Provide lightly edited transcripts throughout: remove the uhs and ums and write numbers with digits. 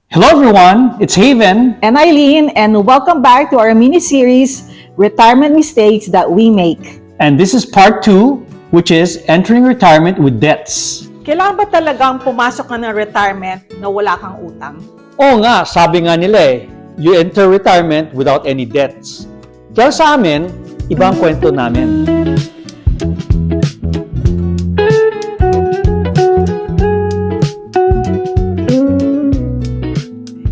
Hello everyone, it's Haven. And Eileen, and welcome back to our mini-series, Retirement Mistakes That We Make. And this is part 2, which is entering retirement with debts. Kailangan ba talagang pumasok ka ng retirement na wala kang utang? Oo nga, sabi nga nila you enter retirement without any debts. Kaya sa amin, iba ang kwento namin.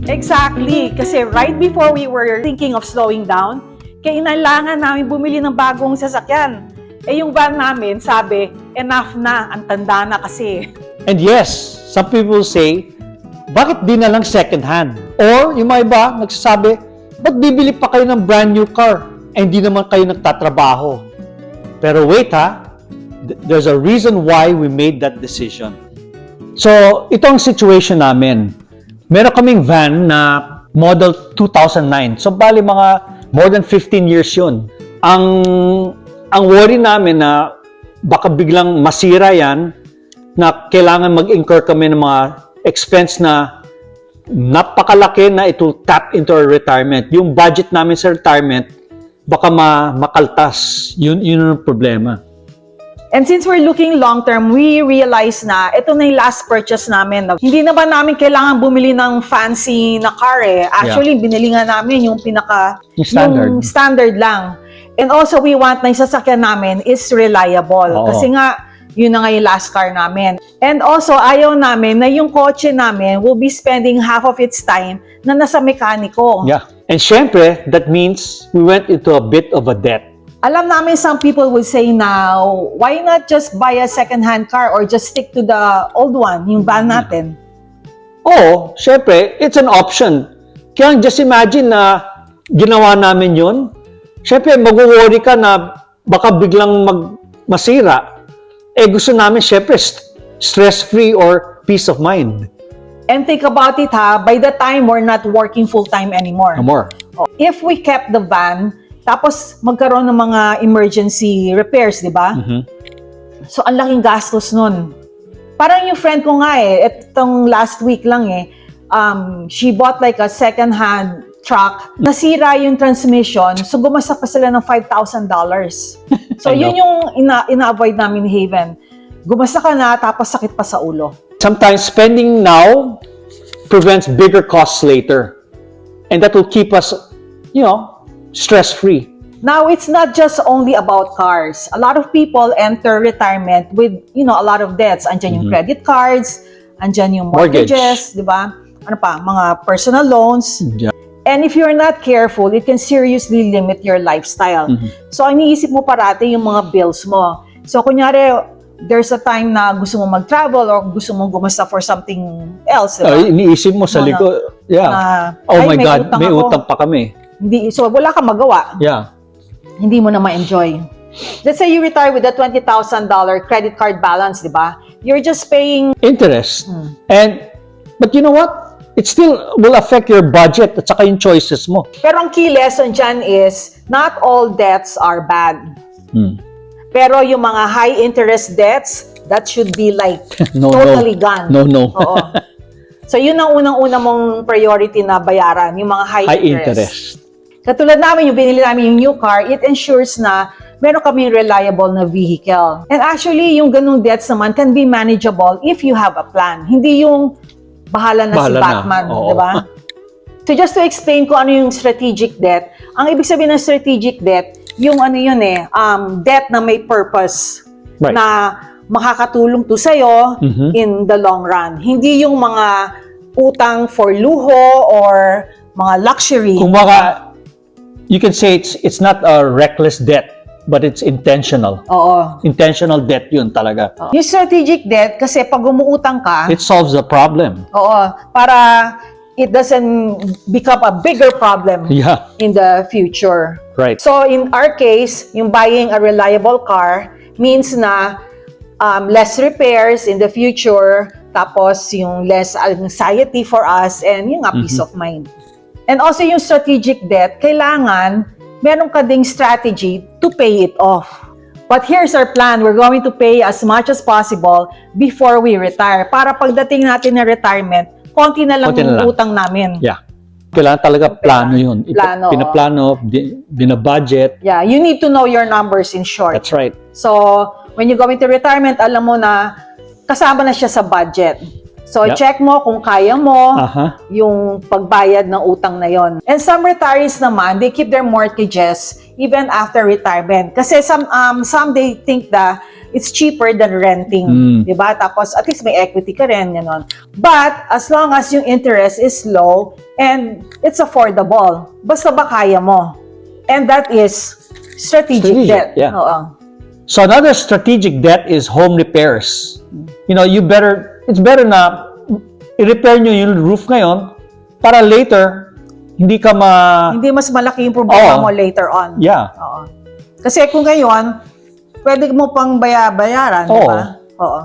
Exactly, kasi right before we were thinking of slowing down, kailangan namin bumili ng bagong sasakyan. Yung van namin, sabi, enough na, ang tanda na kasi. And yes, some people say, bakit di na lang second hand? Or yung mga iba, nagsasabi, ba't bibili pa kayo ng brand new car? Eh, hindi naman kayo nagtatrabaho. Pero wait there's a reason why we made that decision. So, ito ang situation namin. Meron kaming van na model 2009. So, bali mga more than 15 years yun. Ang worry namin na baka biglang masira yan, na kailangan mag-incur kami ng mga expense na napakalaki na it will tap into our retirement. Yung budget namin sa retirement, baka makaltas. Yun ang problema. And since we're looking long-term, we realize na ito na yung last purchase namin. Hindi naman namin kailangan bumili ng fancy na car eh. Actually, binili nga namin yung Yung standard lang. And also, we want na yung sasakyan namin is reliable. Oo. Kasi nga, yun na nga yung last car namin. And also, ayaw namin na yung kotse namin will be spending half of its time na nasa mekaniko. Yeah. And syempre, that means we went into a bit of a debt. Alam namin some people would say now, why not just buy a second-hand car or just stick to the old one, yung van natin? Oo, syempre, it's an option. Kaya just imagine na ginawa namin yun. Syempre, mag-worry ka na baka biglang masira. Gusto namin, syempre, stress-free or peace of mind. And think about it by the time we're not working full-time anymore. No more. If we kept the van, tapos magkaroon ng mga emergency repairs, di ba? Mm-hmm. So, ang laking gastos nun. Parang yung friend ko nga itong last week lang she bought like a second-hand truck. Nasira yung transmission, so gumasa pa sila ng $5,000. So, yun yung ina-avoid namin ni Haven. Gumasa ka na, tapos sakit pa sa ulo. Sometimes spending now prevents bigger costs later. And that will keep us, stress-free. Now, it's not just only about cars. A lot of people enter retirement with, a lot of debts. Andyan yung credit cards, andyan yung mortgages, di ba? Ano pa? Mga personal loans. Yeah. And if you're not careful, it can seriously limit your lifestyle. So, iniisip mo parati yung mga bills mo. So, kunyari, there's a time na gusto mo mag-travel or gusto mong gumasta for something else. Diba? Iniisip mo sa likod. Yeah. Oh my God, may utang pa kami. So, wala kang magawa. Yeah. Hindi mo na ma-enjoy. Let's say you retire with a $20,000 credit card balance, di ba? You're just paying interest. But you know what? It still will affect your budget at saka yung choices mo. Pero ang key lesson dyan is, not all debts are bad. Pero yung mga high interest debts, that should be like totally gone. No. Oo. So yun ang unang-una mong priority na bayaran, yung mga high interest. Katulad namin, yung binili namin yung new car, it ensures na meron kaming reliable na vehicle. And actually, yung ganung debts naman can be manageable if you have a plan. Hindi yung bahala na si Batman, di ba? So just to explain kung ano yung strategic debt, ang ibig sabihin ng strategic debt, yung debt na may purpose, right, na makakatulong to sa'yo in the long run. Hindi yung mga utang for luho or mga luxury. Kung baka, you can say it's not a reckless debt, but it's intentional. Oo. Intentional debt yun talaga. Yung strategic debt, kasi pag umuutang ka, It solves the problem. oo, para it doesn't become a bigger problem Yeah. in the future. Right. So in our case, yung buying a reliable car means na less repairs in the future, tapos yung less anxiety for us, and yung peace of mind. And also yung strategic debt, kailangan meron ka ding strategy to pay it off. But here's our plan. We're going to pay as much as possible before we retire. Para pagdating natin na retirement, konti na lang Konti na yung lang. utang namin. Yeah. Kailangan talaga plano yun. Plano, Pinaplano, binabudget. Yeah, you need to know your numbers in short. That's right. So, when you go into retirement, alam mo na kasama na siya sa budget. So, Yep. check mo kung kaya mo Aha. yung pagbayad ng utang na yon. And some retirees naman, they keep their mortgages even after retirement. Kasi some they think that it's cheaper than renting. Diba? Tapos, at least may equity ka rin. Ganon. But, as long as yung interest is low and it's affordable, basta ba kaya mo? And that is strategic debt. Yeah. Oo. So another strategic debt is home repairs. You know, it's better na i-repair nyo yung roof ngayon para later, hindi ka Hindi mas malaki yung problema Oo. mo later on. Yeah. Oo. Kasi kung ngayon, pwede mo pang bayaran, di Oo. ba? Oo.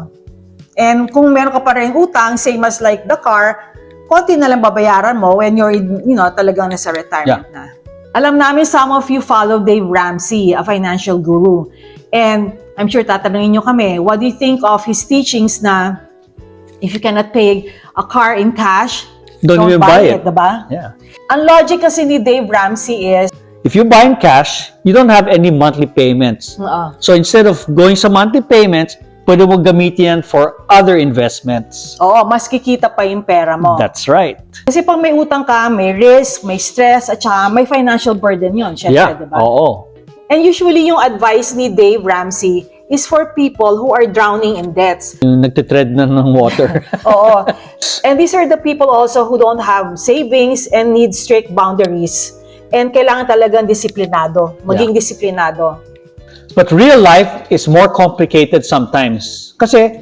And kung meron ka pa rin utang, same as like the car, konti na lang babayaran mo when you're, talagang nasa retirement na. Alam namin some of you follow Dave Ramsey, a financial guru. And I'm sure tatanungin nyo kami, what do you think of his teachings na if you cannot pay a car in cash, Don't even buy it. diba? Yeah. Ang logic kasi ni Dave Ramsey is, If you buy in cash, you don't have any monthly payments. So instead of going sa monthly payments, pwede mo gamitin yan for other investments. oo, mas kikita pa yung pera mo. That's right. Kasi pag may utang ka, may risk, may stress, at saka may financial burden yun, syempre, Yeah. diba? Oo. And usually yung advice ni Dave Ramsey is for people who are drowning in debts. Yung nagtitread na ng water. Oo. And these are the people also who don't have savings and need strict boundaries. And kailangan talagang disiplinado, maging disiplinado. But real life is more complicated sometimes. Kasi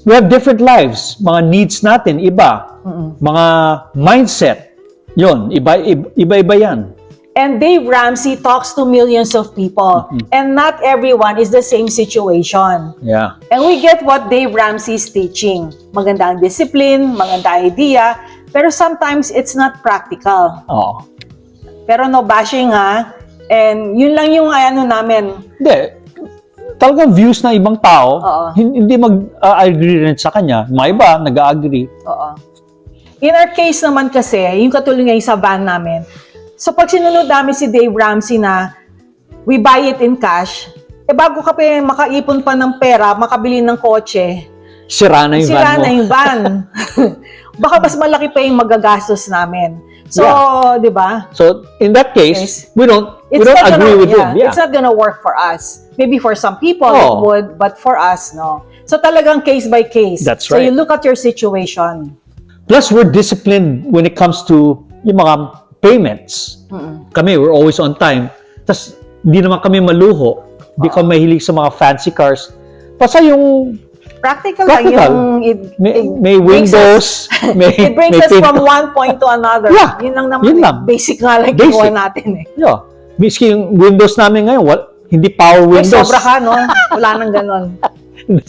we have different lives. Mga needs natin, iba. Mga mindset, yun, iba-iba yan. And Dave Ramsey talks to millions of people. And not everyone is the same situation. Yeah. And we get what Dave Ramsey is teaching. Maganda ang discipline, maganda ang idea, pero sometimes it's not practical. Oo. Pero no bashing ha. And yun lang yung namin. Hindi. Talagang views ng ibang tao, Oo. hindi mag-agree rin sa kanya. Mga iba, nag-agree. Oo. In our case naman kasi, yung katulad ngayon sa van namin, so pag sinunod namin si Dave Ramsey na we buy it in cash, bago ka pa makaipon pa ng pera, makabili ng kotse, Sira na yung van sira mo. na yung van. Baka mas malaki pa yung magagastos namin. So, di ba? So, in that case, we don't not agree with him. Yeah. It's not gonna work for us. Maybe for some people it Oh. would, but for us, no. So talagang case by case. That's So right. you look at your situation. Plus, we're disciplined when it comes to yung mga payments. Kami, we're always on time. Tapos, hindi naman kami maluho. Hindi kami mahilig sa mga fancy cars. Basta yung Practical lang Practical. yung may windows, may it brings may us from pinto. one point to another. Yeah, Yun lang naman. yun eh. lang. Basic nga lang Basic. ginawa natin eh. Yeah. Miski yung windows namin ngayon, hindi power May windows. sobra ka, no? Wala nang ganon.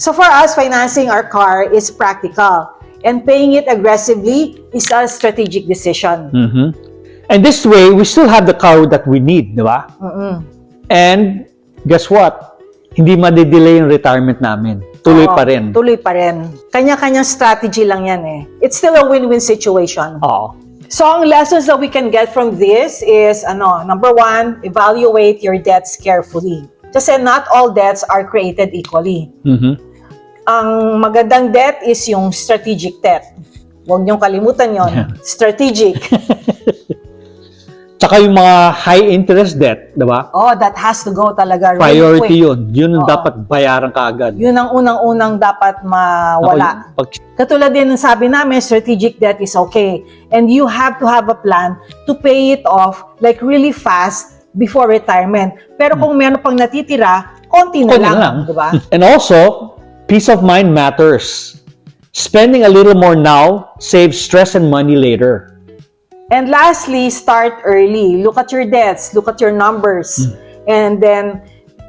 So for us, financing our car is practical. And paying it aggressively is a strategic decision. Mhm. And this way, we still have the car that we need, di ba? And guess what? Hindi madidelay yung retirement namin. Tuloy Oo, pa rin. Tuloy pa rin. Kanya-kanyang strategy lang yan eh. It's still a win-win situation. Oo. So, ang lessons that we can get from this is, number one, evaluate your debts carefully. Kasi not all debts are created equally. Mhm. Ang magandang debt is yung strategic debt. Huwag niyong kalimutan yon. Yeah. Strategic. Tsaka yung mga high interest debt, di ba? Oh, that has to go talaga really Priority quick. yun. Yun ang Oo. dapat bayaran kaagad. Yun ang unang-unang dapat mawala. Pag, Katulad din ng sabi namin, strategic debt is okay. And you have to have a plan to pay it off like really fast before retirement. Pero kung meron pang natitira, konti na konti lang. Di ba? And also, peace of mind matters. Spending a little more now saves stress and money later. And lastly, start early. Look at your debts. Look at your numbers. And then,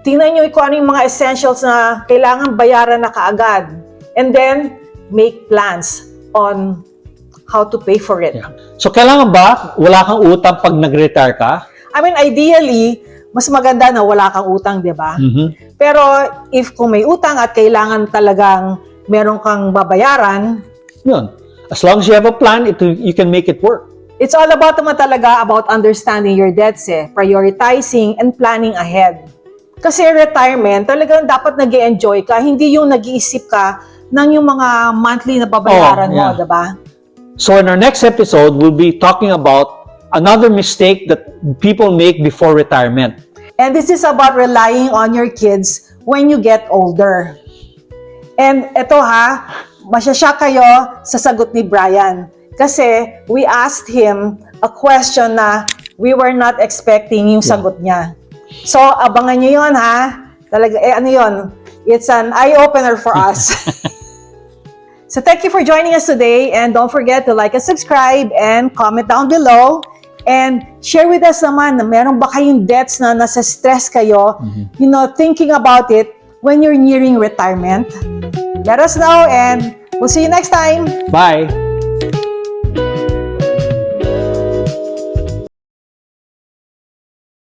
tingnan nyo kung ano yung mga essentials na kailangan bayaran na kaagad. And then, make plans on how to pay for it. Yeah. So, kailangan ba wala kang utang pag nag-retire ka? I mean, ideally, mas maganda na wala kang utang, di ba? Mhm. Pero if kung may utang at kailangan talagang meron kang babayaran, Yun. As long as you have a plan, you can make it work. It's all about naman talaga about understanding your debts prioritizing and planning ahead. Kasi retirement, talagang dapat nag-enjoy ka, hindi yung nag-iisip ka ng yung mga monthly na babayaran mo, diba? So in our next episode, we'll be talking about another mistake that people make before retirement. And this is about relying on your kids when you get older. And ito masyashock kayo sa sagot ni Brian. Kasi we asked him a question na we were not expecting yung sagot niya. So, abangan nyo yun Talaga, ano yun? It's an eye-opener for us. So, thank you for joining us today. And don't forget to like and subscribe and comment down below. And share with us naman na meron ba kayong debts na nasa stress kayo, thinking about it when you're nearing retirement. Let us know and we'll see you next time. Bye!